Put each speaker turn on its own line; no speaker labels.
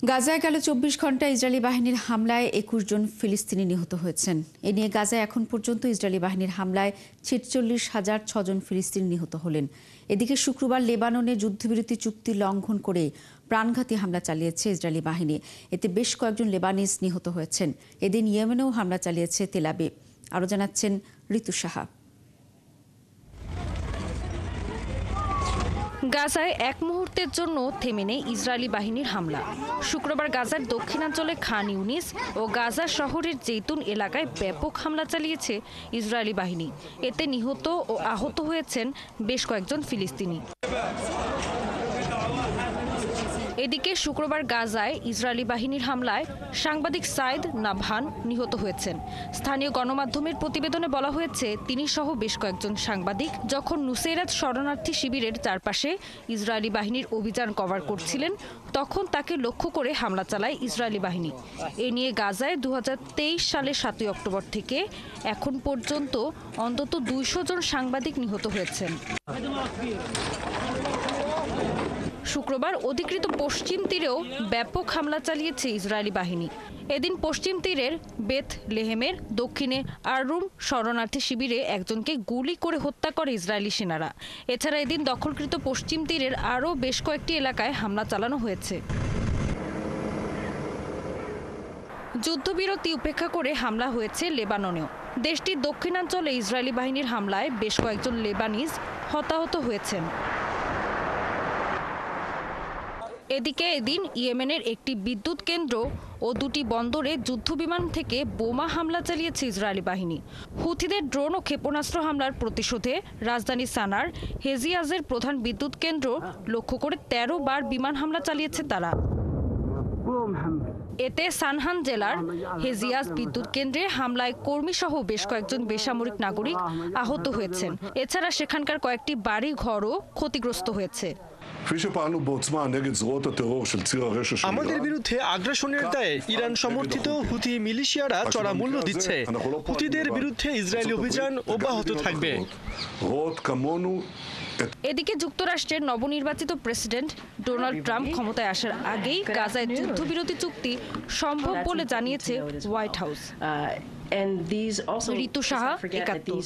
গাজায় গেল ২৪ ঘন্টা ইসরায়েলি বাহিনীর হামলায় ২১ জন ফিলিস্তিনি নিহত হয়েছেন। এ নিয়ে গাজায় এখন পর্যন্ত ইসরায়েলি বাহিনীর হামলায় ৪৬,০০০ জন ফিলিস্তিনি নিহত হলেন। এদিকে শুক্রবার লেবাননে যুদ্ধবিরতি চুক্তি লঙ্ঘন করে প্রাণঘাতী হামলা চালিয়েছে ইসরায়েলি বাহিনী। এতে বেশ কয়েকজন লেবানিজ নিহত হয়েছেন। এদিন ইয়েমেনেও হামলা চালিয়েছে তেল আবিব। আরও জানাচ্ছেন ঋতু সাহা।
গাজায় এক মুহূর্তের জন্য থেমে নেই ইসরায়েলি বাহিনীর হামলা। শুক্রবার গাজার দক্ষিণাঞ্চলে খান ইউনিস ও গাজা শহরের জেতুন এলাকায় ব্যাপক হামলা চালিয়েছে ইসরায়েলি বাহিনী। এতে নিহত ও আহত হয়েছেন বেশ কয়েকজন ফিলিস্তিনি। এদিকে শুক্রবার গাজায় ইসরায়েলি বাহিনীর হামলায় সাংবাদিক সাইদ নাভান নিহত হয়েছেন। স্থানীয় গণমাধ্যমের প্রতিবেদনে বলা হয়েছে, তিনি সহ বেশ কয়েকজন সাংবাদিক যখন নুসেরাত শরণার্থী শিবিরের চারপাশে ইসরায়েলি বাহিনীর অভিযান কভার করছিলেন, তখন তাকে লক্ষ্য করে হামলা চালায় ইসরায়েলি বাহিনী। এ নিয়ে গাজায় ২০২৩ সালের ৭ই অক্টোবর থেকে এখন পর্যন্ত অন্তত ২০০ জন সাংবাদিক নিহত হয়েছেন। শুক্রবার অধিকৃত পশ্চিম তীরেও ব্যাপক হামলা চালিয়েছে ইসরায়েলি বাহিনী। এদিন পশ্চিম তীরের বেথ লেহেমের দক্ষিণে আররুম শরণার্থী শিবিরে একজনকে গুলি করে হত্যা করে ইসরায়েলি সেনারা। এছাড়া এদিন দখলকৃত পশ্চিম তীরের আরও বেশ কয়েকটি এলাকায় হামলা চালানো হয়েছে। যুদ্ধবিরতি উপেক্ষা করে হামলা হয়েছে লেবাননেও। দেশটির দক্ষিণাঞ্চলে ইসরায়েলি বাহিনীর হামলায় বেশ কয়েকজন লেবানিজ হতাহত হয়েছেন। এদিকে এদিন ইয়েমেনের একটি বিদ্যুৎ কেন্দ্র ও দুটি বন্দরে যুদ্ধবিমান থেকে বোমা হামলা চালিয়েছে ইসরায়েলি বাহিনী। হুথিদের ড্রোন ও ক্ষেপণাস্ত্র হামলার প্রতিশোধে রাজধানী সানার হেজিয়াজের প্রধান বিদ্যুৎ কেন্দ্র লক্ষ্য করে ১৩ বার বিমান হামলা চালিয়েছে তারা। এতে সানহান জেলার হেজিয়াজ বিদ্যুৎ কেন্দ্রে হামলায় কর্মীসহ বেশ কয়েকজন বেসামরিক নাগরিক আহত হয়েছেন। এছাড়া সেখানকার কয়েকটি বাড়ি ঘরও ক্ষতিগ্রস্ত হয়েছে।
আমাদের বিরুদ্ধে আগ্রাসনের দায়ে ইরান সমর্থিত হুথি মিলিশিয়ারা চড়া মূল্য দিচ্ছে। হুথিদের বিরুদ্ধে ইসরায়েলি অভিযান অব্যাহত থাকবে।
এদিকে যুক্তরাষ্ট্রের নবনির্বাচিত প্রেসিডেন্ট ডোনাল্ড ট্রাম্প ক্ষমতায় আসার আগেই গাজায় যুদ্ধবিরতি চুক্তি সম্ভব বলে জানিয়েছে হোয়াইট হাউস। ঋতু সাহা, একাত্তর।